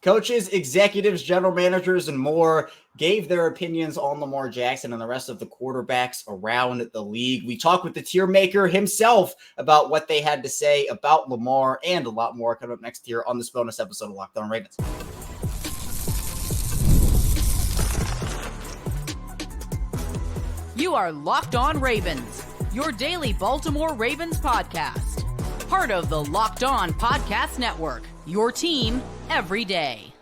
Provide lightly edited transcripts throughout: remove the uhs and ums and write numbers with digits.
Coaches, executives, general managers, and more gave their opinions on Lamar Jackson and the rest of the quarterbacks around the league. We talked with the tier maker himself about what they had to say about Lamar and a lot more coming up next year on this bonus episode of Locked On Ravens. You are Locked On Ravens, your daily Baltimore Ravens podcast. Part of the Locked On Podcast Network, your team every day.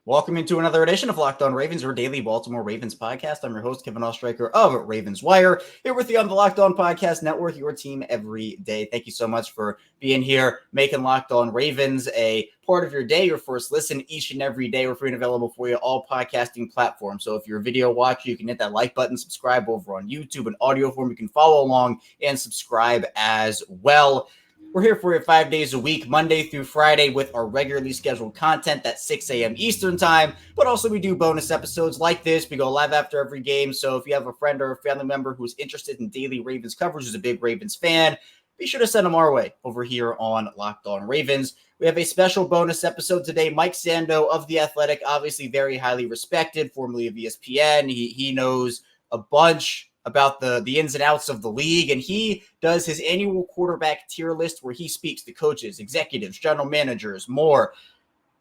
Welcome into another edition of Locked On Ravens, your daily Baltimore Ravens podcast. I'm your host, Kevin Oestreicher of Ravens Wire, here with you on the Locked On Podcast Network, your team every day. Thank you so much for being here, making Locked On Ravens a part of your day, your first listen each and every day. We're free and available for you, all podcasting platforms. So if you're a video watcher, you can hit that like button, subscribe over on YouTube, and audio form. You can follow along and subscribe as well. We're here for you 5 days a week, Monday through Friday, with our regularly scheduled content at 6 a.m. Eastern time. But also we do bonus episodes like this. We go live after every game. So if you have a friend or a family member who's interested in daily Ravens coverage, who's a big Ravens fan, be sure to send them our way over here on Locked On Ravens. We have a special bonus episode today. Mike Sando of The Athletic, obviously very highly respected, formerly of ESPN. He knows a bunch about the ins and outs of the league, and he does his annual quarterback tier list where he speaks to coaches, executives, general managers, more,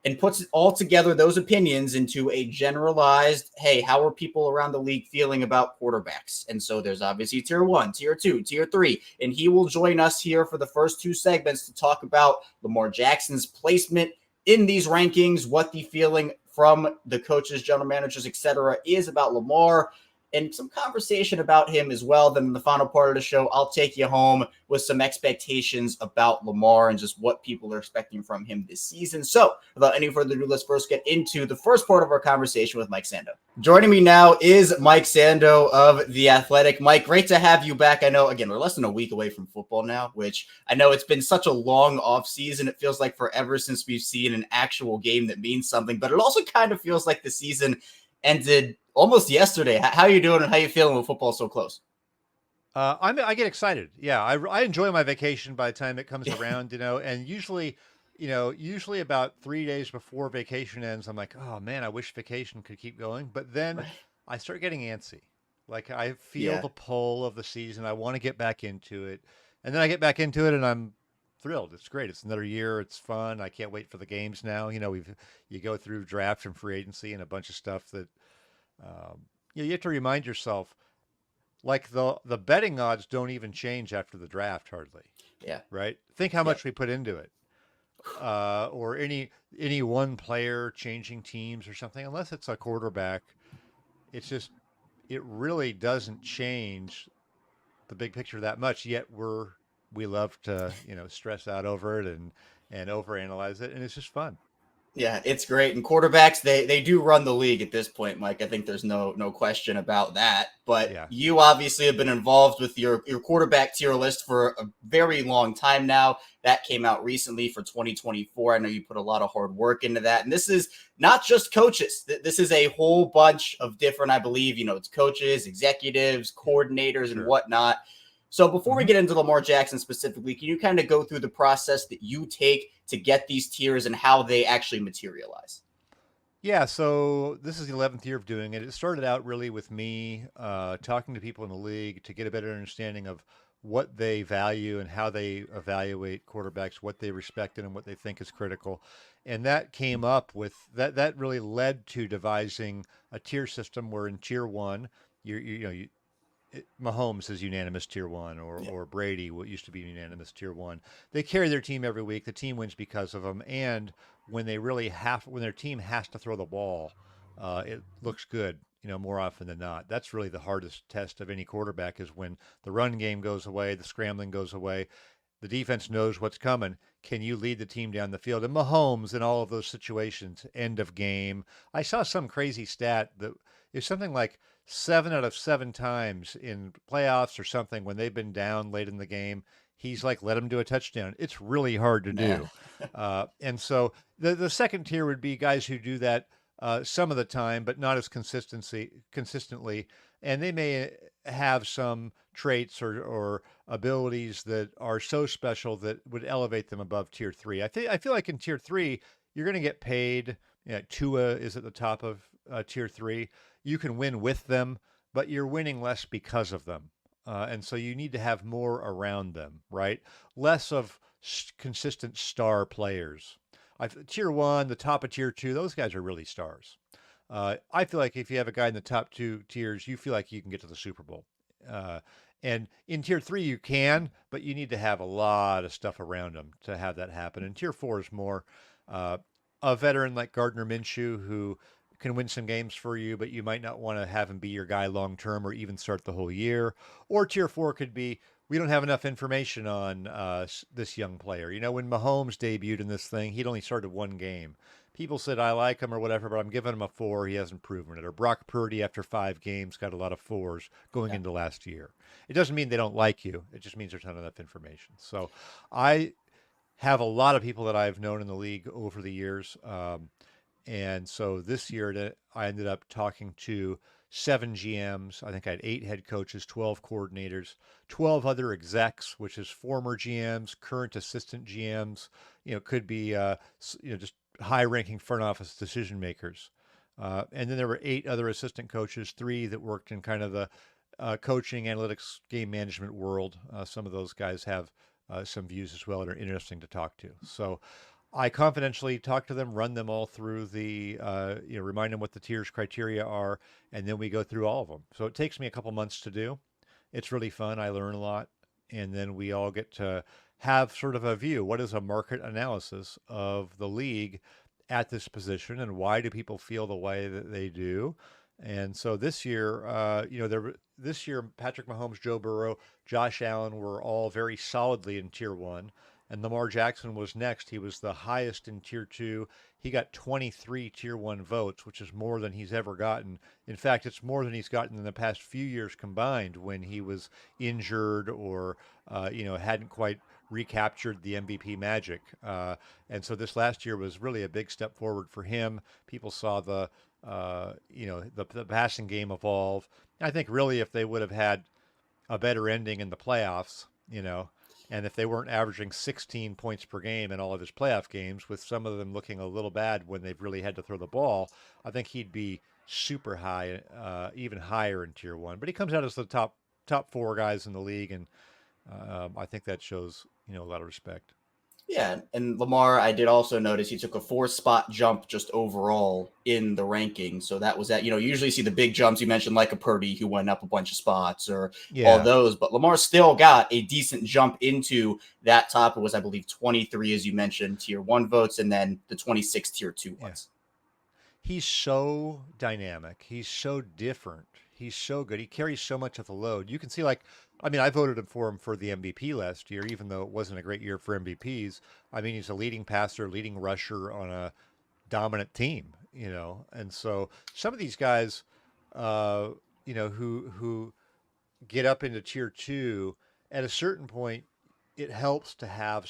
and puts it all together, those opinions, into a generalized, hey, how are people around the league feeling about quarterbacks? And so there's obviously tier 1, tier 2, tier 3, and he will join us here for the first two segments to talk about Lamar Jackson's placement in these rankings, what the feeling from the coaches, general managers, etc. is about Lamar, and some conversation about him as well. Then in the final part of the show, I'll take you home with some expectations about Lamar and just what people are expecting from him this season. So without any further ado, let's first get into the first part of our conversation with Mike Sando. Joining me now is Mike Sando of The Athletic. Mike, great to have you back. I know, again, we're less than a week away from football now, which I know it's been such a long off season. It feels like forever since we've seen an actual game that means something, but it also kind of feels like the season ended almost yesterday. How are you doing and how are you feeling with football so close? I get excited. Yeah, I enjoy my vacation by the time it comes around, and usually about 3 days before vacation ends, I'm like, oh man, I wish vacation could keep going. But then I start getting antsy. Like I feel the pull of the season. I want to get back into it. And then I get back into it and I'm thrilled. It's great. It's another year. It's fun. I can't wait for the games now. You go through draft and free agency and a bunch of stuff that, you have to remind yourself, like the betting odds don't even change after the draft hardly. Yeah. Right. Think how much we put into it, or any one player changing teams or something. Unless it's a quarterback, it really doesn't change the big picture that much. Yet we love to stress out over it and overanalyze it, and it's just fun. Yeah, it's great. And quarterbacks, they do run the league at this point, Mike. I think there's no question about that. But You obviously have been involved with your quarterback tier list for a very long time now. That came out recently for 2024. I know you put a lot of hard work into that. And this is not just coaches. This is a whole bunch of different, I believe, it's coaches, executives, coordinators, and whatnot. So before we get into Lamar Jackson specifically, can you kind of go through the process that you take to get these tiers and how they actually materialize? Yeah, so this is the 11th year of doing it. It started out really with me talking to people in the league to get a better understanding of what they value and how they evaluate quarterbacks, what they respect and what they think is critical. And that came up with, that really led to devising a tier system where in tier 1, Mahomes is unanimous tier 1, or Brady, what used to be unanimous tier 1. They carry their team every week. The team wins because of them. And when their team has to throw the ball, it looks good, more often than not. That's really the hardest test of any quarterback, is when the run game goes away, the scrambling goes away, the defense knows what's coming. Can you lead the team down the field? And Mahomes in all of those situations, end of game. I saw some crazy stat that is something like 7 out of 7 times in playoffs or something, when they've been down late in the game, he's like, let him do a touchdown. It's really hard to do. And so the second tier would be guys who do that some of the time, but not as consistently. And they may have some traits or abilities that are so special that would elevate them above tier 3. I feel like in tier 3, you're going to get paid Yeah, Tua is at the top of tier 3. You can win with them, but you're winning less because of them. And so you need to have more around them, right? Less of consistent star players. Tier 1, the top of tier 2, those guys are really stars. I feel like if you have a guy in the top 2 tiers, you feel like you can get to the Super Bowl. Uh, and in tier 3, you can, but you need to have a lot of stuff around them to have that happen. And tier 4 is more uh, a veteran like Gardner Minshew who can win some games for you, but you might not want to have him be your guy long term or even start the whole year. Or tier 4 could be we don't have enough information on this young player. You know, when Mahomes debuted in this thing, he'd only started one game. People said, I like him or whatever, but I'm giving him a 4. He hasn't proven it. Or Brock Purdy, after 5 games, got a lot of 4s going into last year. It doesn't mean they don't like you. It just means there's not enough information. So I have a lot of people that I've known in the league over the years. And so this year, I ended up talking to 7 GMs. I think I had 8 head coaches, 12 coordinators, 12 other execs, which is former GMs, current assistant GMs. You know, could be just high-ranking front office decision makers. And then there were 8 other assistant coaches, 3 that worked in kind of the coaching, analytics, game management world. Some of those guys have some views as well that are interesting to talk to. So I confidentially talk to them, run them all through the, remind them what the tiers criteria are, and then we go through all of them. So it takes me a couple months to do. It's really fun. I learn a lot. And then we all get to have sort of a view. What is a market analysis of the league at this position, and why do people feel the way that they do? And so this year, this year, Patrick Mahomes, Joe Burrow, Josh Allen were all very solidly in tier 1. And Lamar Jackson was next. He was the highest in tier 2. He got 23 tier 1 votes, which is more than he's ever gotten. In fact, it's more than he's gotten in the past few years combined when he was injured or, hadn't quite recaptured the MVP magic. And so this last year was really a big step forward for him. People saw the passing game evolve. I think really if they would have had a better ending in the playoffs, and if they weren't averaging 16 points per game in all of his playoff games, with some of them looking a little bad when they've really had to throw the ball, I think he'd be super high, even higher in tier 1. But he comes out as the top 4 guys in the league, and I think that shows a lot of respect. Yeah, and Lamar, I did also notice he took a 4-spot jump just overall in the ranking. So that was that. You usually see the big jumps you mentioned, like a Purdy who went up a bunch of spots or all those. But Lamar still got a decent jump into that top. It was, I believe, 23, as you mentioned, tier 1 votes, and then the 26 tier 2 ones. He's so dynamic. He's so different. He's so good. He carries so much of the load. You can see, I voted for him for the MVP last year, even though it wasn't a great year for MVPs. I mean, he's a leading passer, leading rusher on a dominant team, And so some of these guys, who get up into tier 2, at a certain point, it helps to have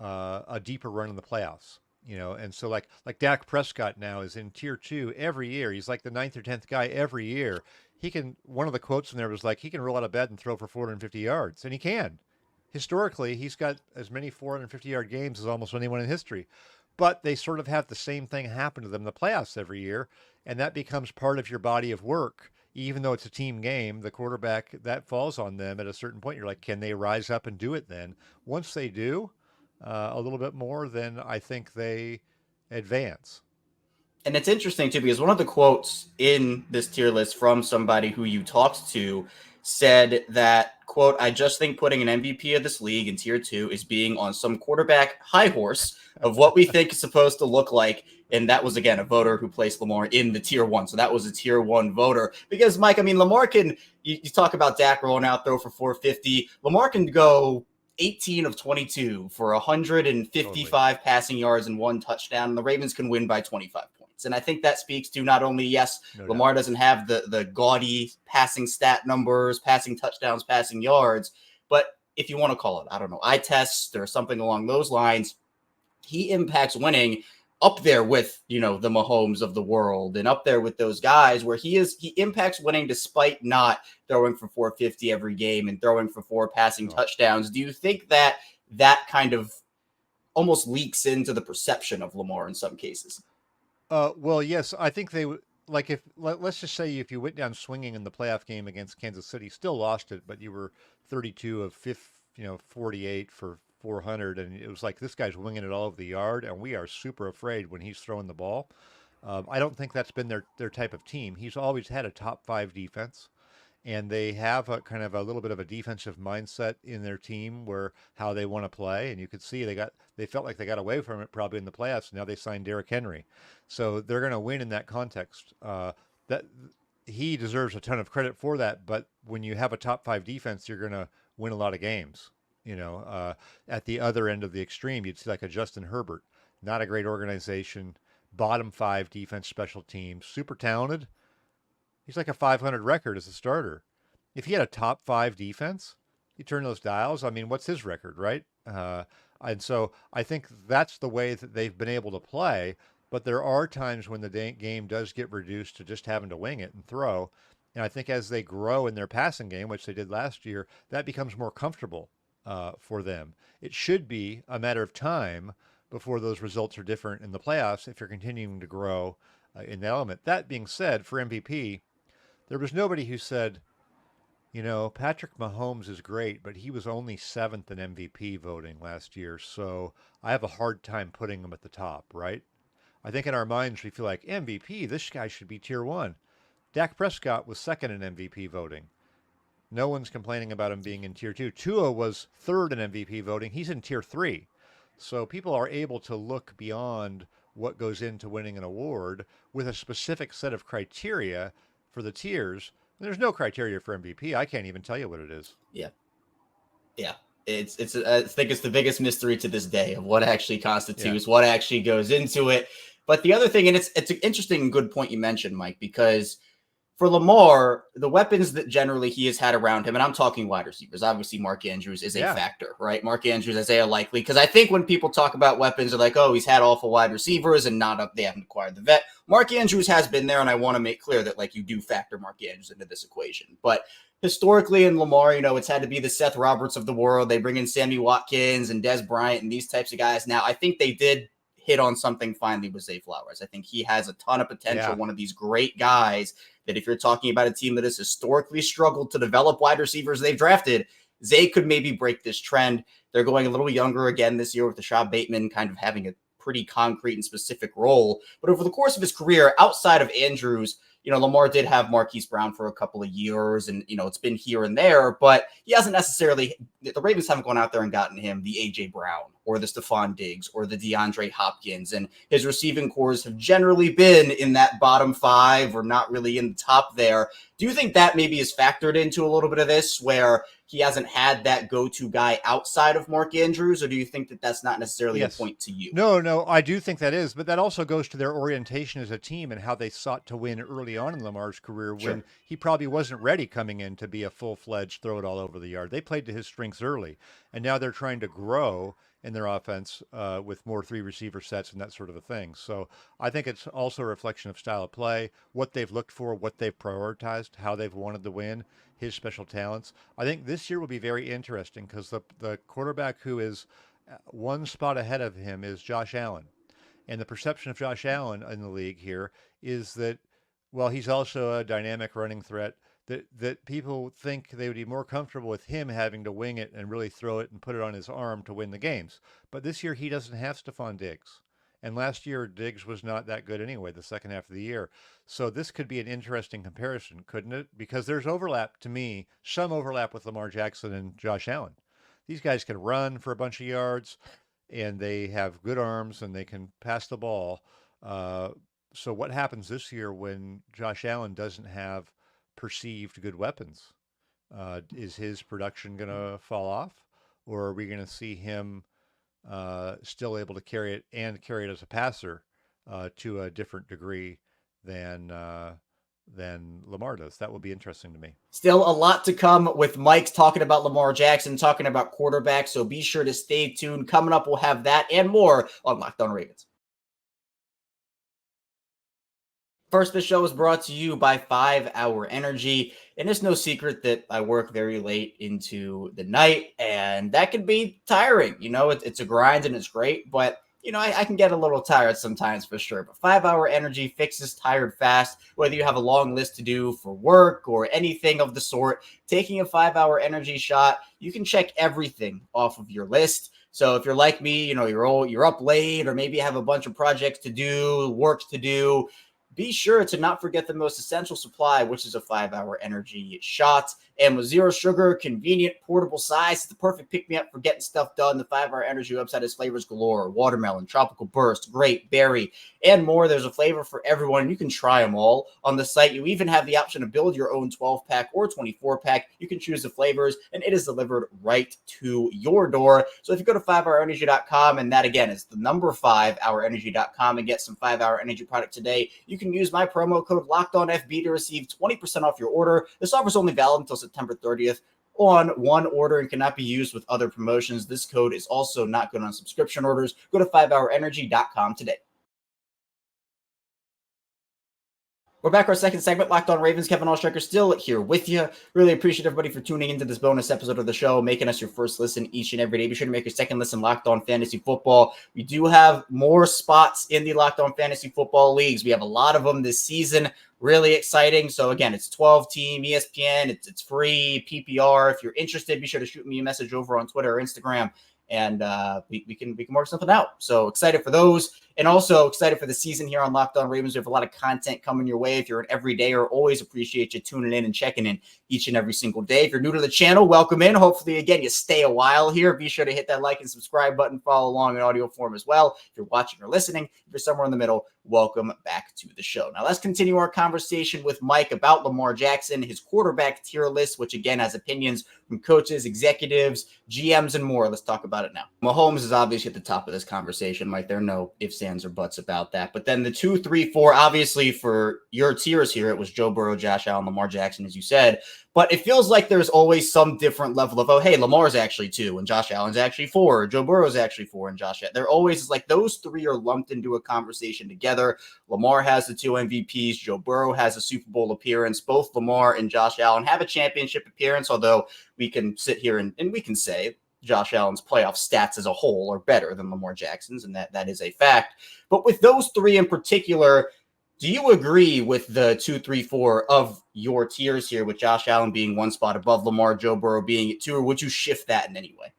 a deeper run in the playoffs. And so like Dak Prescott now is in tier 2 every year. He's like the 9th or 10th guy every year. One of the quotes in there was like, he can roll out of bed and throw for 450 yards. And he can. Historically, he's got as many 450-yard games as almost anyone in history. But they sort of have the same thing happen to them in the playoffs every year. And that becomes part of your body of work. Even though it's a team game, the quarterback, that falls on them at a certain point. You're like, can they rise up and do it then? Once they do, a little bit more, then I think they advance. And it's interesting too, because one of the quotes in this tier list from somebody who you talked to said that, quote, I just think putting an MVP of this league in tier 2 is being on some quarterback high horse of what we think is supposed to look like. And that was, again, a voter who placed Lamar in the tier 1. So that was a tier 1 voter. Because, Mike, Lamar can, you talk about Dak rolling out, throw for 450. Lamar can go 18 of 22 for 155 passing yards and 1 touchdown. And the Ravens can win by 25 points. And I think that speaks to not only, yes, Lamar doesn't have the gaudy passing stat numbers, passing touchdowns, passing yards, but if you want to call it, I don't know, eye test or something along those lines, he impacts winning up there with, the Mahomes of the world and up there with those guys where he impacts winning despite not throwing for 450 every game and throwing for 4 passing touchdowns. Do you think that kind of almost leaks into the perception of Lamar in some cases? Well, yes, I think they would. Like let's just say if you went down swinging in the playoff game against Kansas City, still lost it, but you were 32 of 48 for 400, and it was like this guy's winging it all over the yard, and we are super afraid when he's throwing the ball. I don't think that's been their type of team. He's always had a top five defense, and they have a kind of a little bit of a defensive mindset in their team where how they want to play. And you could see they felt like they got away from it probably in the playoffs. Now they signed Derrick Henry, so they're going to win in that context. That he deserves a ton of credit for that. But when you have a top five defense, you're going to win a lot of games. At the other end of the extreme, you'd see like a Justin Herbert, not a great organization, bottom five defense, special teams, super talented. He's like a 500 record as a starter. If he had a top five defense, you turn those dials. I mean, what's his record, right? And so I think that's the way that they've been able to play. But there are times when the game does get reduced to just having to wing it and throw. And I think as they grow in their passing game, which they did last year, that becomes more comfortable for them. It should be a matter of time before those results are different in the playoffs if you're continuing to grow in the element. That being said, for MVP, there was nobody who said, Patrick Mahomes is great, but he was only seventh in MVP voting last year, so I have a hard time putting him at the top, right? I think in our minds we feel like MVP, this guy should be tier one. Dak Prescott was second in MVP voting. No one's complaining about him being in tier two. Tua was third in MVP voting. He's in tier three. So people are able to look beyond what goes into winning an award with a specific set of criteria for the tiers. There's no criteria for MVP. I can't even tell you what it is. Yeah. I think it's the biggest mystery to this day of what actually constitutes, what actually goes into it. But the other thing, and it's an interesting and good point you mentioned, Mike, because for Lamar, the weapons that generally he has had around him, and I'm talking wide receivers, obviously Mark Andrews is a factor, right? Mark Andrews, Isaiah Likely, because I think when people talk about weapons, they're like, oh, he's had awful wide receivers and they haven't acquired the vet. Mark Andrews has been there, and I want to make clear that you do factor Mark Andrews into this equation. But historically in Lamar, it's had to be the Seth Roberts of the world. They bring in Sammy Watkins and Des Bryant and these types of guys. Now, I think they did hit on something finally with Zay Flowers. I think he has a ton of potential, one of these great guys that if you're talking about a team that has historically struggled to develop wide receivers they've drafted, Zay could maybe break this trend. They're going a little younger again this year with Rashad Bateman kind of having a pretty concrete and specific role. But over the course of his career, outside of Andrews, Lamar did have Marquise Brown for a couple of years, and, it's been here and there, but he hasn't necessarily, the Ravens haven't gone out there and gotten him the A.J. Brown or the Stephon Diggs or the DeAndre Hopkins, and his receiving cores have generally been in that bottom five or not really in the top there. Do you think that maybe is factored into a little bit of this where he hasn't had that go-to guy outside of Mark Andrews, or do you think that that's not necessarily a point to you? No, I do think that is, but that also goes to their orientation as a team and how they sought to win early on in Lamar's career when he probably wasn't ready coming in to be a full-fledged throw it all over the yard. They played to his strengths early, and now they're trying to grow in their offense with more three receiver sets and that sort of a thing. So I think it's also a reflection of style of play, what they've looked for, what they've prioritized, how they've wanted to win, his special talents. I think this year will be very interesting because the quarterback who is one spot ahead of him is Josh Allen. And the perception of Josh Allen in the league here is that, well, he's also a dynamic running threat, that people think they would be more comfortable with him having to wing it and really throw it and put it on his arm to win the games. But this year he doesn't have Stephon Diggs. And last year Diggs was not that good anyway, the second half of the year. So this could be an interesting comparison, couldn't it? Because there's overlap to me, some overlap with Lamar Jackson and Josh Allen. These guys can run for a bunch of yards, and they have good arms, and they can pass the ball. So what happens this year when Josh Allen doesn't have perceived good weapons? Is his production going to fall off, or are we going to see him still able to carry it as a passer to a different degree than Lamar does? That will be interesting to me. Still a lot to come with Mike's talking about Lamar Jackson, talking about quarterbacks. So be sure to stay tuned. Coming up, we'll have that and more on Locked On Ravens. First, the show is brought to you by 5 Hour Energy. And it's no secret that I work very late into the night, and that can be tiring. It's a grind and it's great, but I can get a little tired sometimes for sure, but 5-Hour Energy fixes tired fast. Whether you have a long list to do for work or anything of the sort, taking a 5-Hour Energy shot, you can check everything off of your list. So if you're like me, you're up late, or maybe you have a bunch of projects to do, work to do, be sure to not forget the most essential supply, which is a 5-Hour Energy shot. And with zero sugar, convenient, portable size, it's the perfect pick-me-up for getting stuff done. The 5-Hour Energy website has flavors galore: watermelon, tropical burst, grape, berry, and more. There's a flavor for everyone, and you can try them all on the site. You even have the option to build your own 12-pack or 24-pack. You can choose the flavors, and it is delivered right to your door. So if you go to 5hourenergy.com, and that again is the number 5hourenergy.com, and get some 5-Hour Energy product today, you can use my promo code LOCKEDONFB to receive 20% off your order. This offer is only valid until September 30th on one order and cannot be used with other promotions. This code is also not good on subscription orders. Go to 5hourenergy.com today. We're back for our second segment, Locked On Ravens. Kevin Oestreicher still here with you. Really appreciate everybody for tuning into this bonus episode of the show, making us your first listen each and every day. Be sure to make your second listen Locked On Fantasy Football. We do have more spots in the Locked On Fantasy Football leagues. We have a lot of them this season. Really exciting. So again, it's 12-team, ESPN. It's free, PPR. If you're interested, be sure to shoot me a message over on Twitter or Instagram, and we can work something out. So excited for those, and also excited for the season here on Locked On Ravens. We have a lot of content coming your way. If you're an everydayer, always appreciate you tuning in and checking in each and every single day. If you're new to the channel, welcome in. Hopefully, again, you stay a while here. Be sure to hit that like and subscribe button. Follow along in audio form as well. If you're watching or listening, if you're somewhere in the middle, welcome back to the show. Now, let's continue our conversation with Mike about Lamar Jackson, his quarterback tier list, which again has opinions from coaches, executives, GMs, and more. Let's talk about it now. Mahomes is obviously at the top of this conversation, Mike. There are no ifs, ands, or buts about that. But then the 2, 3, 4, obviously for your tiers here, it was Joe Burrow, Josh Allen, Lamar Jackson, as you said. But it feels like there's always some different level of, oh, hey, Lamar's actually 2 and Josh Allen's actually 4. Joe Burrow's actually 4 and Josh Allen. They're always like those 3 are lumped into a conversation together. Lamar has the 2 MVPs. Joe Burrow has a Super Bowl appearance. Both Lamar and Josh Allen have a championship appearance, although we can sit here and we can say Josh Allen's playoff stats as a whole are better than Lamar Jackson's, and that is a fact. But with those 3 in particular, do you agree with the 2, 3, 4 of your tiers here, with Josh Allen being 1 spot above Lamar, Joe Burrow being at 2, or would you shift that in any way?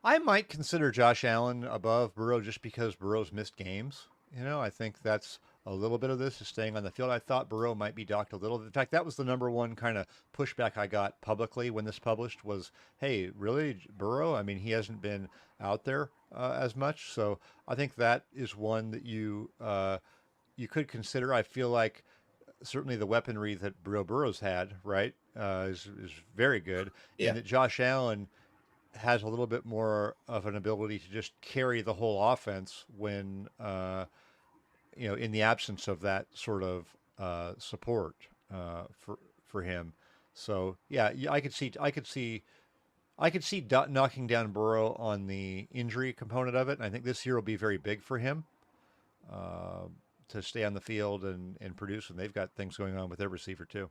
I might consider Josh Allen above Burrow just because Burrow's missed games. I think that's a little bit of this is staying on the field. I thought Burrow might be docked a little. In fact, that was the number one kind of pushback I got publicly when this published was, hey, really, Burrow? I mean, he hasn't been out there as much. So I think that is one that you could consider. I feel like certainly the weaponry that Burrow's had, right, is very good. Yeah. And that Josh Allen has a little bit more of an ability to just carry the whole offense when, in the absence of that sort of support for him. So yeah, I could see knocking down Burrow on the injury component of it. And I think this year will be very big for him to stay on the field and produce. And they've got things going on with their receiver too.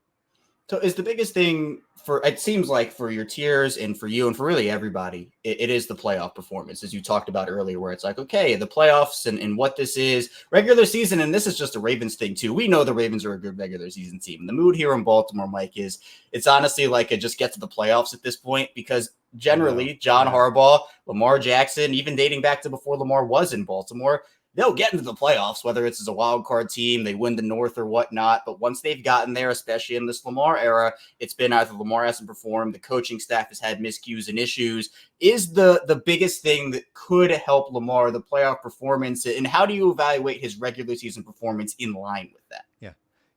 So is the biggest thing it seems like for your tiers and for you and for really everybody, it is the playoff performance, as you talked about earlier, where it's like, okay, the playoffs and what this is, regular season, and this is just a Ravens thing too. We know the Ravens are a good regular season team. And the mood here in Baltimore, Mike, it's honestly like it just get to the playoffs at this point, because generally John Harbaugh, Lamar Jackson, even dating back to before Lamar was in Baltimore, they'll get into the playoffs, whether it's as a wild card team, they win the North or whatnot. But once they've gotten there, especially in this Lamar era, it's been either Lamar hasn't performed, the coaching staff has had miscues and issues. Is the biggest thing that could help Lamar the playoff performance? And how do you evaluate his regular season performance in line with that?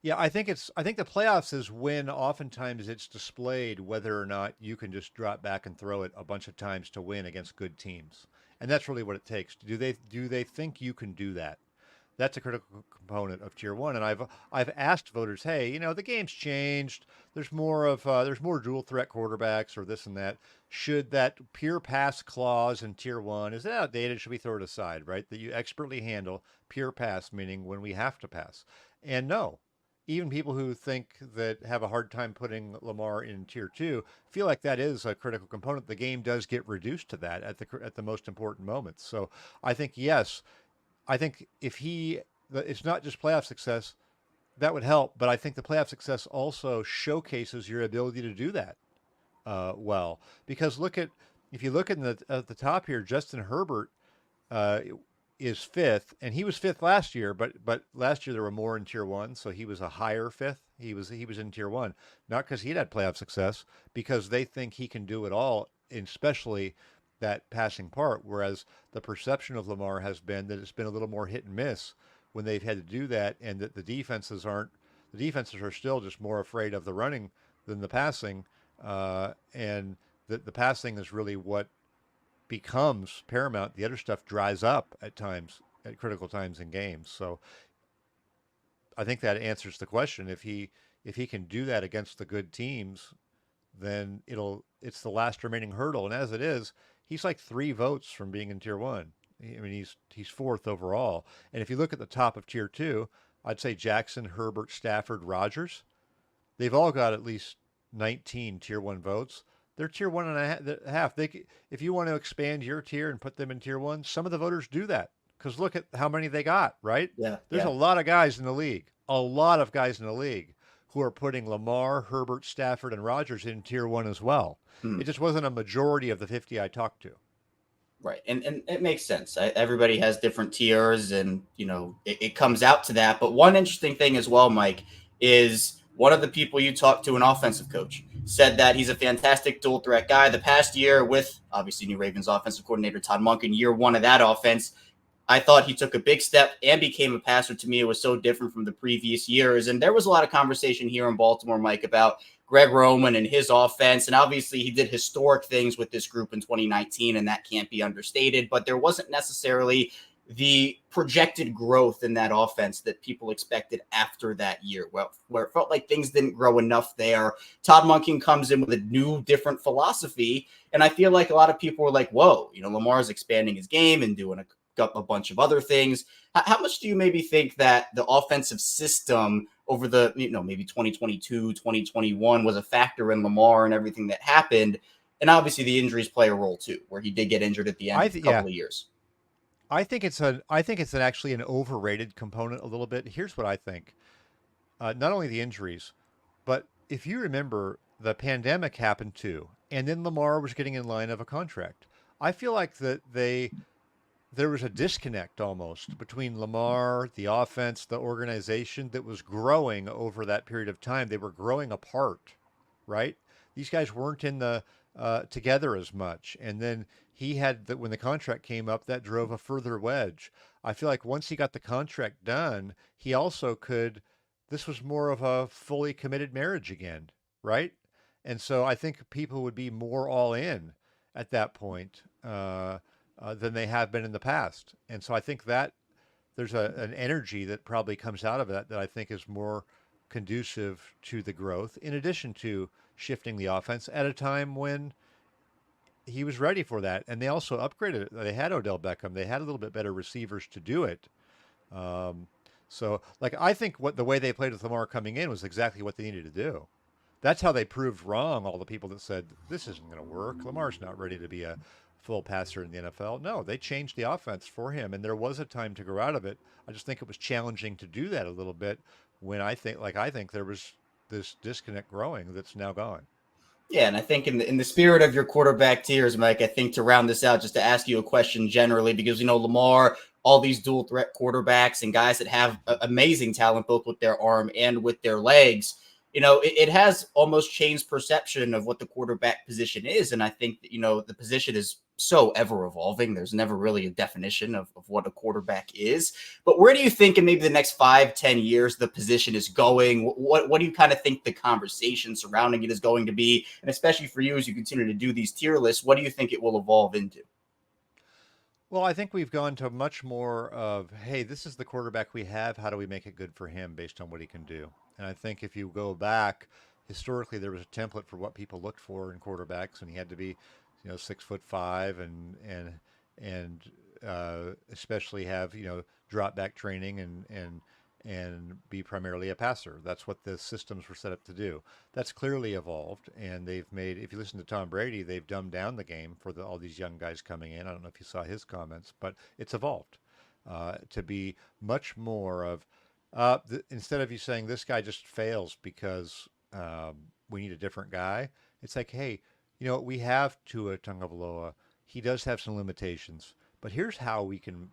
Yeah, I think the playoffs is when oftentimes it's displayed whether or not you can just drop back and throw it a bunch of times to win against good teams. And that's really what it takes. Do they think you can do that? That's a critical component of tier 1. And I've asked voters, hey, the game's changed. There's more dual threat quarterbacks or this and that. Should that pure pass clause in tier 1, is it outdated? Should we throw it aside, right? That you expertly handle pure pass, meaning when we have to pass. And no, even people who think that have a hard time putting Lamar in tier two feel like that is a critical component. The game does get reduced to that at the most important moments. So I think yes, I think if it's not just playoff success that would help, but I think the playoff success also showcases your ability to do that well. Because if you look at the top here, Justin Herbert uh, is fifth, and he was fifth last year. But last year there were more in tier one, so he was a higher fifth. He was in tier one, not because he'd had playoff success, because they think he can do it all, especially that passing part. Whereas the perception of Lamar has been that it's been a little more hit and miss when they've had to do that, and that the defenses aren't. The defenses are still just more afraid of the running than the passing, and the passing is really what becomes paramount. The other stuff dries up at times, at critical times in games. So I think that answers the question. If he can do that against the good teams, then it's the last remaining hurdle. And as it is, he's like 3 votes from being in tier one. I mean, he's fourth overall. And if you look at the top of tier two, I'd say Jackson, Herbert, Stafford, Rodgers. They've all got at least 19 tier one votes. They're tier one and a half. If you want to expand your tier and put them in tier one, some of the voters do that because look at how many they got, right? Yeah, There's yeah. a lot of guys in the league, who are putting Lamar, Herbert, Stafford, and Rodgers in tier one as well. Hmm. It just wasn't a majority of the 50 I talked to. Right. And it makes sense. Everybody has different tiers and, it comes out to that. But one interesting thing as well, Mike, is one of the people you talked to, an offensive coach, said that he's a fantastic dual threat guy. The past year with obviously new Ravens offensive coordinator Todd Monken, year one of that offense, I thought he took a big step and became a passer. To me, it was so different from the previous years. And there was a lot of conversation here in Baltimore, Mike, about Greg Roman and his offense. And obviously, he did historic things with this group in 2019, and that can't be understated. But there wasn't necessarily the projected growth in that offense that people expected after that year, where it felt like things didn't grow enough there. Todd Monken comes in with a new, different philosophy. And I feel like a lot of people were like, whoa, Lamar's expanding his game and doing a bunch of other things. How much do you maybe think that the offensive system over the, maybe 2022, 2021 was a factor in Lamar and everything that happened? And obviously the injuries play a role too, where he did get injured at the end of a couple of years. I think it's actually an overrated component a little bit. Here's what I think. Not only the injuries, but if you remember, the pandemic happened too, and then Lamar was getting in line of a contract. I feel like there was a disconnect almost between Lamar, the offense, the organization that was growing over that period of time. They were growing apart, right? These guys weren't in the together as much, and then when the contract came up, that drove a further wedge. I feel like once he got the contract done, he also could. This was more of a fully committed marriage again, right? And so I think people would be more all in at that point. Than they have been in the past. And so I think that there's an energy that probably comes out of that I think is more conducive to the growth, in addition to shifting the offense at a time when he was ready for that. And they also upgraded it. They had Odell Beckham. They had a little bit better receivers to do it. So, I think the way they played with Lamar coming in was exactly what they needed to do. That's how they proved wrong all the people that said, this isn't going to work. Lamar's not ready to be a full passer in the NFL. No, they changed the offense for him, and there was a time to grow out of it. I just think it was challenging to do that a little bit when I think there was this disconnect growing that's now gone. Yeah, and I think in the spirit of your quarterback tiers, Mike, I think to round this out, just to ask you a question generally, because Lamar, all these dual threat quarterbacks and guys that have amazing talent both with their arm and with their legs, it has almost changed perception of what the quarterback position is. And I think that, the position is so ever evolving. There's never really a definition of what a quarterback is. But where do you think in maybe the next 5-10 years the position is going? What do you kind of think the conversation surrounding it is going to be? And especially for you as you continue to do these tier lists, what do you think it will evolve into? Well, I think we've gone to much more of, hey, this is the quarterback we have. How do we make it good for him based on what he can do? And I think if you go back, historically, there was a template for what people looked for in quarterbacks, and he had to be, 6'5" and especially have drop back training and be primarily a passer. That's what the systems were set up to do. That's clearly evolved, and they've made, if you listen to Tom Brady, they've dumbed down the game for all these young guys coming in. I don't know if you saw his comments, but it's evolved to be much more of, instead of you saying this guy just fails because we need a different guy, it's like, hey, we have Tua Tagovailoa. He does have some limitations, but here's how we can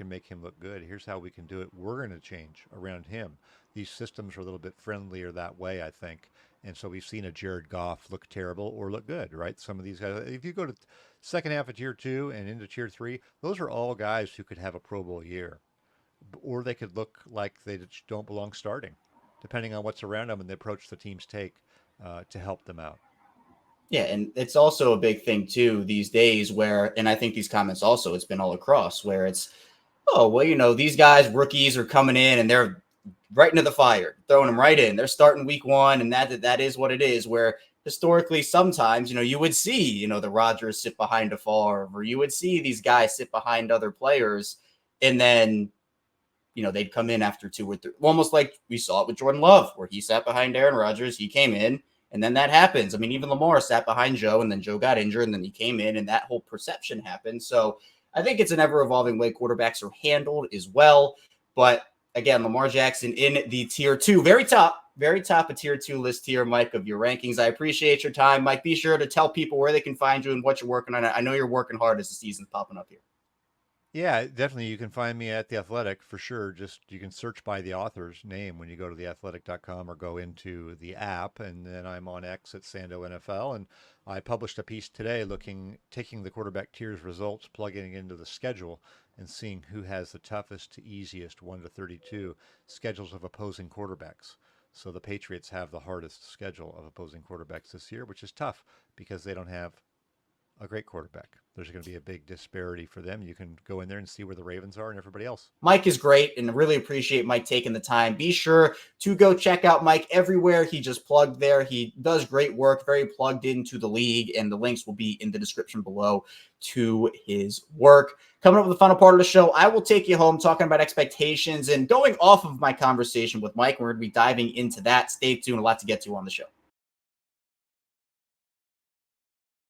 make him look good. Here's how we can do it. We're going to change around him. These systems are a little bit friendlier that way, I think. And so we've seen a Jared Goff look terrible or look good, right? Some of these guys, if you go to second half of tier 2 and into tier 3, those are all guys who could have a Pro Bowl year. Or they could look like they don't belong starting, depending on what's around them and the approach the teams take to help them out. Yeah, and it's also a big thing, too, these days where, and I think these comments also, it's been all across, where it's, oh, well, these guys, rookies are coming in and they're right into the fire, throwing them right in. They're starting week 1, and that is what it is, where historically sometimes, you would see, the Rodgers sit behind a Favre, or you would see these guys sit behind other players, and then, they'd come in after 2 or 3, almost like we saw it with Jordan Love, where he sat behind Aaron Rodgers, he came in, and then that happens. I mean, even Lamar sat behind Joe, and then Joe got injured, and then he came in, and that whole perception happened. So I think it's an ever-evolving way quarterbacks are handled as well. But again, Lamar Jackson in the tier 2, very top of tier 2 list here, Mike, of your rankings. I appreciate your time, Mike. Be sure to tell people where they can find you and what you're working on. I know you're working hard as the season's popping up here. Yeah, definitely. You can find me at The Athletic for sure. Just you can search by the author's name when you go to theathletic.com or go into the app. And then I'm on X at Sando NFL. And I published a piece today taking the quarterback tiers results, plugging it into the schedule, and seeing who has the toughest to easiest 1 to 32 schedules of opposing quarterbacks. So the Patriots have the hardest schedule of opposing quarterbacks this year, which is tough because they don't have a great quarterback. There's going to be a big disparity for them. You can go in there and see where the Ravens are and everybody else. Mike is great, and I really appreciate Mike taking the time. Be sure to go check out Mike everywhere. He just plugged there. He does great work, very plugged into the league, and the links will be in the description below to his work. Coming up with the final part of the show, I will take you home talking about expectations and going off of my conversation with Mike. We're going to be diving into that. Stay tuned. A lot to get to on the show.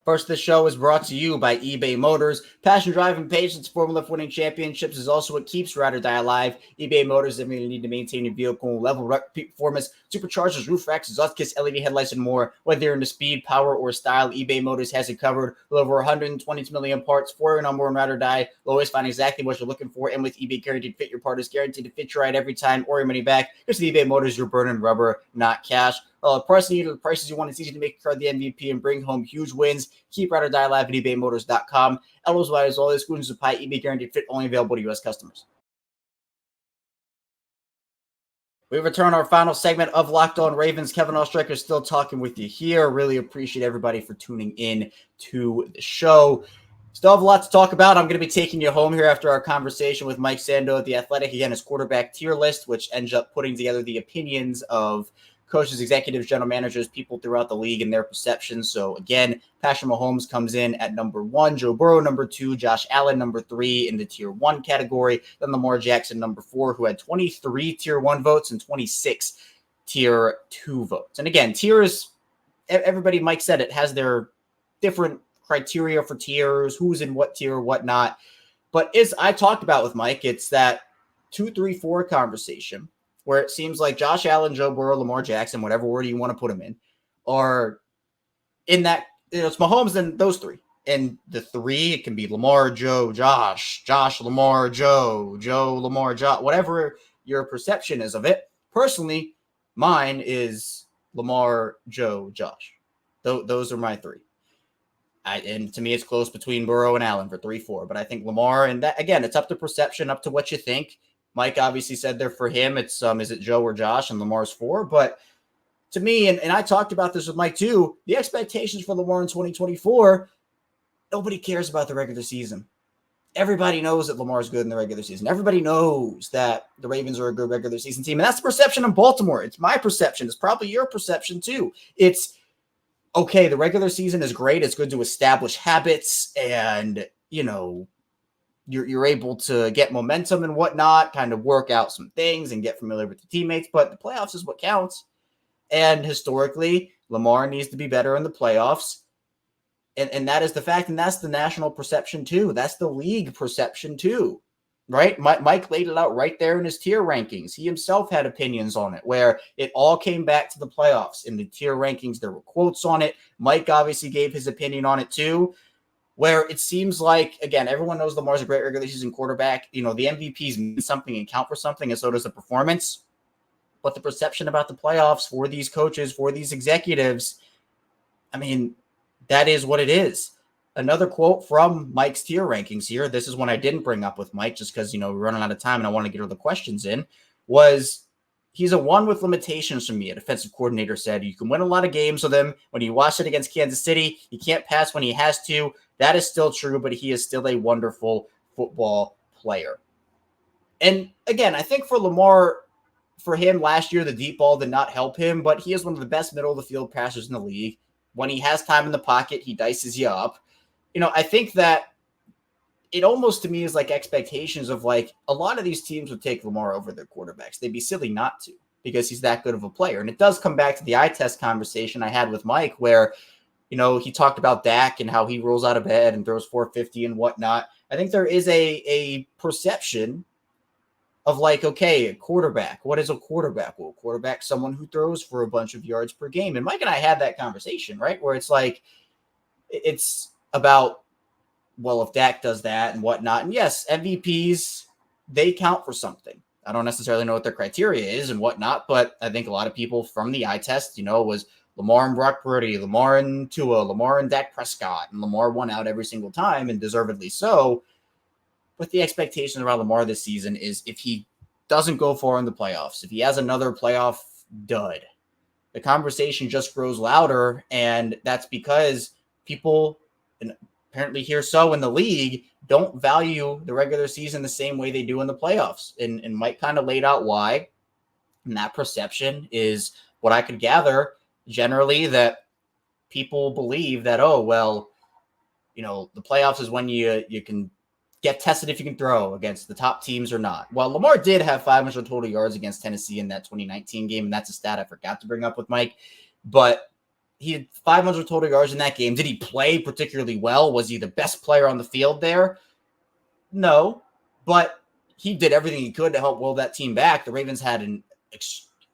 First, this show is brought to you by eBay Motors. Passion, drive, and patience, Formula F winning championships is also what keeps ride or die alive. eBay Motors is everything you need to maintain your vehicle, level, peak performance, superchargers, roof racks, exhaust kits, LED headlights, and more. Whether you're into speed, power, or style, eBay Motors has it covered. With over 122 million parts, for your number one ride or die, you'll always find exactly what you're looking for. And with eBay Guaranteed Fit, your part is guaranteed to fit your ride every time or your money back. Because eBay Motors, you're burning rubber, not cash. The prices you want. It's easy to make your car the MVP and bring home huge wins. Keep ride or die alive at ebaymotors.com. Eligible as all exclusions apply. eBay Guaranteed Fit only available to U.S. customers. We return our final segment of Locked On Ravens. Kevin Oestreicher still talking with you here. Really appreciate everybody for tuning in to the show. Still have a lot to talk about. I'm going to be taking you home here after our conversation with Mike Sando at The Athletic. Again, his quarterback tier list, which ends up putting together the opinions of coaches, executives, general managers, people throughout the league and their perceptions. So again, Patrick Mahomes comes in at number 1, Joe Burrow number 2, Josh Allen number 3 in the tier 1 category, then Lamar Jackson number 4, who had 23 tier 1 votes and 26 tier 2 votes. And again, tiers, everybody, Mike said it, has their different criteria for tiers, who's in what tier, whatnot. But as I talked about with Mike, it's that 2, 3, 4 conversation where it seems like Josh Allen, Joe Burrow, Lamar Jackson, whatever order you want to put them in, are in that, it's Mahomes and those 3. And the 3, it can be Lamar, Joe, Josh, Lamar, Joe, Lamar, Josh, whatever your perception is of it. Personally, mine is Lamar, Joe, Josh. Those are my 3. And to me, it's close between Burrow and Allen for 3, 4. But I think Lamar, and that, again, it's up to perception, up to what you think. Mike obviously said there for him, it's is it Joe or Josh, and Lamar's 4. But to me, and I talked about this with Mike too, the expectations for Lamar in 2024, nobody cares about the regular season. Everybody knows that Lamar's good in the regular season. Everybody knows that the Ravens are a good regular season team. And that's the perception in Baltimore. It's my perception. It's probably your perception too. It's, okay, the regular season is great. It's good to establish habits and, you're able to get momentum and whatnot, kind of work out some things and get familiar with the teammates. But the playoffs is what counts. And historically, Lamar needs to be better in the playoffs. And that is the fact. And that's the national perception too. That's the league perception too. Right? Mike laid it out right there in his tier rankings. He himself had opinions on it, where it all came back to the playoffs. In the tier rankings, there were quotes on it. Mike obviously gave his opinion on it too, where it seems like, again, everyone knows Lamar's a great regular season quarterback. The MVPs mean something and count for something, and so does the performance. But the perception about the playoffs for these coaches, for these executives, I mean, that is what it is. Another quote from Mike's tier rankings here, this is one I didn't bring up with Mike just because, we're running out of time and I want to get all the questions in, was he's a one with limitations for me, a defensive coordinator said. You can win a lot of games with him. When you watch it against Kansas City, he can't pass when he has to. That is still true, but he is still a wonderful football player. And again, I think for Lamar, for him last year, the deep ball did not help him, but he is one of the best middle of the field passers in the league. When he has time in the pocket, he dices you up. I think that it almost to me is like expectations of like a lot of these teams would take Lamar over their quarterbacks. They'd be silly not to because he's that good of a player. And it does come back to the eye test conversation I had with Mike where, he talked about Dak and how he rolls out of bed and throws 450 and whatnot. I think there is a perception of like, okay, a quarterback. What is a quarterback? Well, a quarterback, someone who throws for a bunch of yards per game. And Mike and I had that conversation, right? Where it's like, it's about, well, if Dak does that and whatnot. And yes, MVPs, they count for something. I don't necessarily know what their criteria is and whatnot, but I think a lot of people from the eye test, was Lamar and Brock Purdy, Lamar and Tua, Lamar and Dak Prescott, and Lamar won out every single time, and deservedly so. But the expectation around Lamar this season is if he doesn't go far in the playoffs, if he has another playoff dud, the conversation just grows louder, and that's because people, and apparently here so in the league, don't value the regular season the same way they do in the playoffs. And Mike kind of laid out why. And that perception is what I could gather generally, that people believe that, oh, well, the playoffs is when you can get tested if you can throw against the top teams or not. Well, Lamar did have 500 total yards against Tennessee in that 2019 game, and that's a stat I forgot to bring up with Mike. But he had 500 total yards in that game. Did he play particularly well? Was he the best player on the field there? No, but he did everything he could to help will that team back. The Ravens had an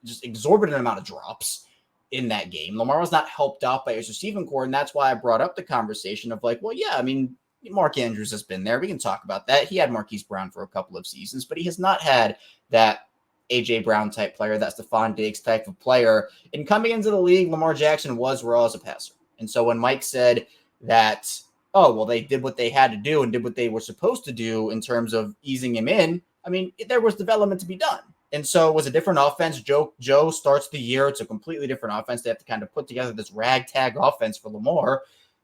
just exorbitant amount of drops in that game. Lamar was not helped out by his receiving core, and that's why I brought up the conversation of like, well, yeah, I mean, Mark Andrews has been there. We can talk about that. He had Marquise Brown for a couple of seasons, but he has not had that A.J. Brown type player, that Stephon Diggs type of player. And coming into the league, Lamar Jackson was raw as a passer. And so when Mike said that, oh, well, they did what they had to do and did what they were supposed to do in terms of easing him in, I mean, there was development to be done. And so it was a different offense. Joe starts the year. It's a completely different offense. They have to kind of put together this ragtag offense for Lamar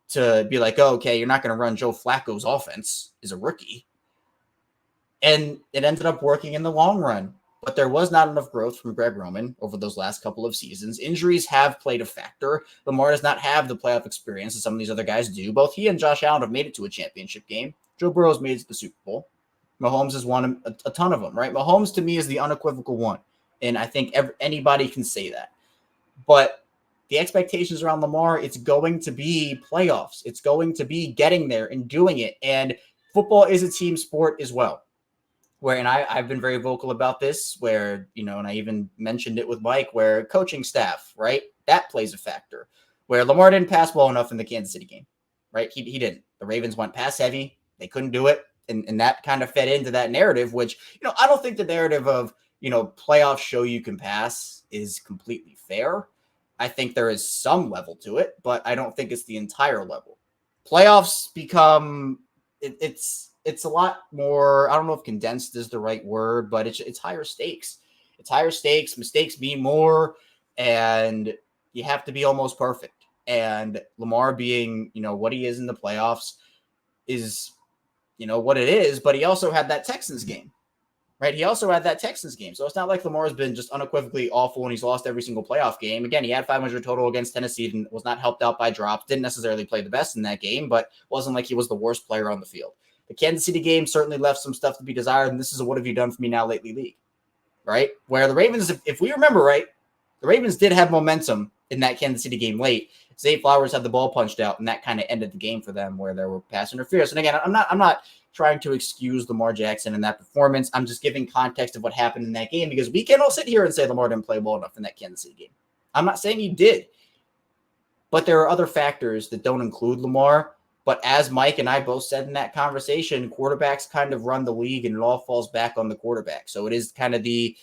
to be like, oh, okay, you're not going to run Joe Flacco's offense as a rookie. And it ended up working in the long run. But there was not enough growth from Greg Roman over those last couple of seasons. Injuries have played a factor. Lamar does not have the playoff experience that some of these other guys do. Both he and Josh Allen have made it to a championship game. Joe Burrow's made it to the Super Bowl. Mahomes has won a ton of them, right? Mahomes, to me, is the unequivocal one. And I think anybody can say that. But the expectations around Lamar, it's going to be playoffs. It's going to be getting there and doing it. And football is a team sport as well. And I've been very vocal about this, where, and I even mentioned it with Mike, where coaching staff, right, that plays a factor. Where Lamar didn't pass well enough in the Kansas City game, right? He didn't. The Ravens went pass heavy. They couldn't do it. And that kind of fed into that narrative, which, I don't think the narrative of, playoffs show you can pass is completely fair. I think there is some level to it, but I don't think it's the entire level. Playoffs become, it's a lot more, I don't know if condensed is the right word, but it's higher stakes. It's higher stakes. Mistakes mean more, and you have to be almost perfect. And Lamar being, what he is in the playoffs is, what it is, but he also had that Texans game, right? He also had that Texans game. So it's not like Lamar has been just unequivocally awful and he's lost every single playoff game. Again, he had 500 total against Tennessee and was not helped out by drops. Didn't necessarily play the best in that game, but wasn't like he was the worst player on the field. The Kansas City game certainly left some stuff to be desired, and this is a what have you done for me now lately league, right? Where the Ravens, if we remember right, the Ravens did have momentum in that Kansas City game late. Zay Flowers had the ball punched out, and that kind of ended the game for them where there were pass interference. And again, I'm not trying to excuse Lamar Jackson in that performance. I'm just giving context of what happened in that game because we can't all sit here and say Lamar didn't play well enough in that Kansas City game. I'm not saying he did, but there are other factors that don't include Lamar. But as Mike and I both said in that conversation, quarterbacks kind of run the league and it all falls back on the quarterback. So it is kind of I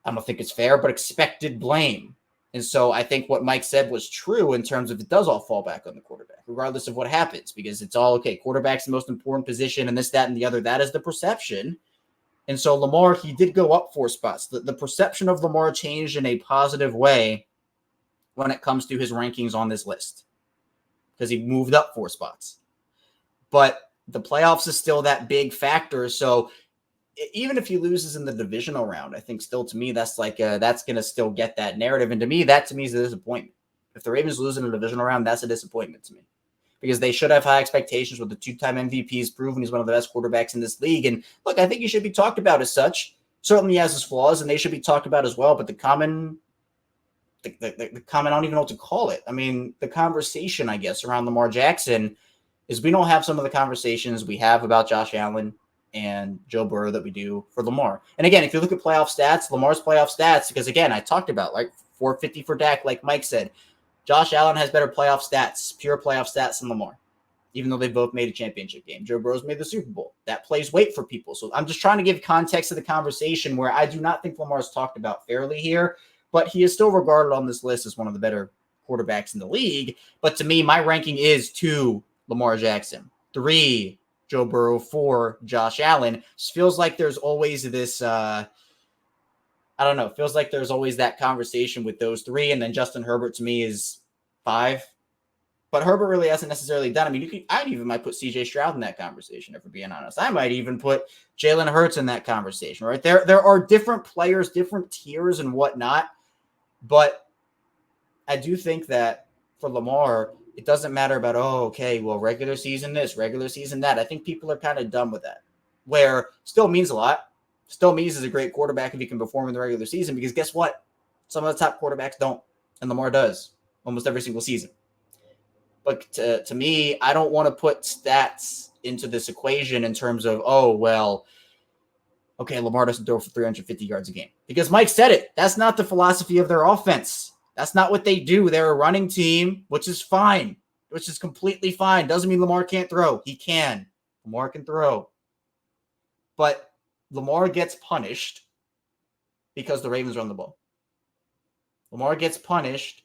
don't think it's fair, but expected blame. And so I think what Mike said was true in terms of it does all fall back on the quarterback, regardless of what happens, because it's all, okay, quarterback's the most important position and this, that, and the other. That is the perception. And so Lamar, he did go up 4 spots. The perception of Lamar changed in a positive way when it comes to his rankings on this list because he moved up 4 spots. But the playoffs is still that big factor. So even if he loses in the divisional round, I think still to me, that's like, that's going to still get that narrative. And to me is a disappointment. If the Ravens lose in the divisional round, that's a disappointment to me because they should have high expectations with the 2-time MVP. He's proven he's one of the best quarterbacks in this league. And look, I think he should be talked about as such. Certainly he has his flaws and they should be talked about as well. But the comment, I don't even know what to call it. I mean, the conversation, I guess, around Lamar Jackson is we don't have some of the conversations we have about Josh Allen and Joe Burrow that we do for Lamar. And again, if you look at playoff stats, Lamar's playoff stats, because again, I talked about like 450 for Dak, like Mike said, Josh Allen has better playoff stats, pure playoff stats than Lamar, even though they both made a championship game. Joe Burrow's made the Super Bowl. That plays weight for people. So I'm just trying to give context to the conversation where I do not think Lamar's talked about fairly here, but he is still regarded on this list as one of the better quarterbacks in the league. But to me, my ranking is 2, Lamar Jackson, 3, Joe Burrow, 4, Josh Allen. Just feels like there's always this, feels like there's always that conversation with those 3. And then Justin Herbert to me is 5. But Herbert really hasn't necessarily done. I mean, I even might put CJ Stroud in that conversation, if we're being honest. I might even put Jalen Hurts in that conversation, right? There are different players, different tiers and whatnot. But I do think that for Lamar, it doesn't matter about, regular season this, regular season that. I think people are kind of done with that, where still means a lot. Still means he's a great quarterback if he can perform in the regular season, because guess what? Some of the top quarterbacks don't, and Lamar does almost every single season. But to me, I don't want to put stats into this equation in terms of, Lamar doesn't throw for 350 yards a game. Because Mike said it. That's not the philosophy of their offense. That's not what they do. They're a running team, which is fine, which is completely fine. Doesn't mean Lamar can't throw. He can. Lamar can throw. But Lamar gets punished because the Ravens run the ball. Lamar gets punished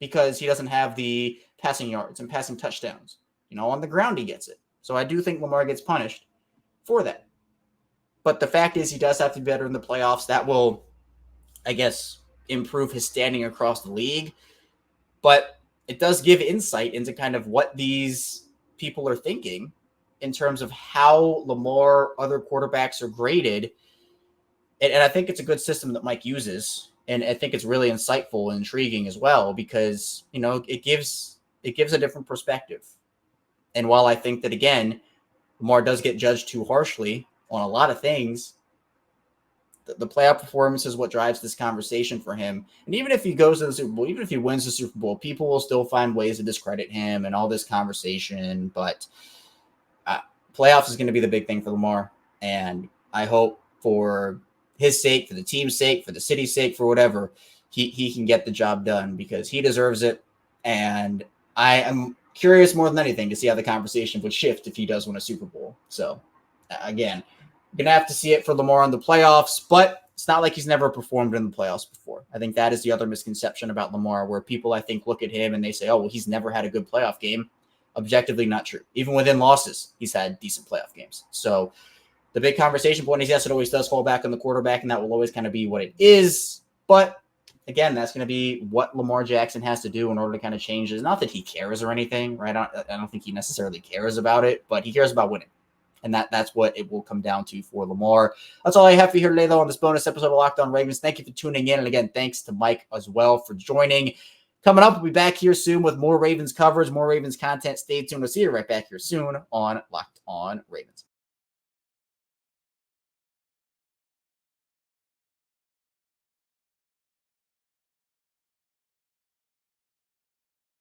because he doesn't have the passing yards and passing touchdowns. On the ground he gets it. So I do think Lamar gets punished for that. But the fact is he does have to be better in the playoffs. That will, I guess, improve his standing across the league. But it does give insight into kind of what these people are thinking in terms of how Lamar, other quarterbacks are graded. And I think it's a good system that Mike uses. And I think it's really insightful and intriguing as well, because, it gives a different perspective. And while I think that, again, Lamar does get judged too harshly on a lot of things, the playoff performance is what drives this conversation for him. And even if he goes to the Super Bowl, even if he wins the Super Bowl, people will still find ways to discredit him and all this conversation. But playoffs is going to be the big thing for Lamar. And I hope for his sake, for the team's sake, for the city's sake, for whatever, he can get the job done because he deserves it. And I am curious more than anything to see how the conversation would shift if he does win a Super Bowl. So again, going to have to see it for Lamar in the playoffs, but it's not like he's never performed in the playoffs before. I think that is the other misconception about Lamar, where people, I think, look at him and they say, he's never had a good playoff game. Objectively not true. Even within losses, he's had decent playoff games. So the big conversation point is, yes, it always does fall back on the quarterback, and that will always kind of be what it is. But again, that's going to be what Lamar Jackson has to do in order to kind of change it. Not that he cares or anything, right? I don't think he necessarily cares about it, but he cares about winning. And that's what it will come down to for Lamar. That's all I have for you here today, though, on this bonus episode of Locked On Ravens. Thank you for tuning in. And again, thanks to Mike as well for joining. Coming up, we'll be back here soon with more Ravens coverage, more Ravens content. Stay tuned. We'll see you right back here soon on Locked On Ravens.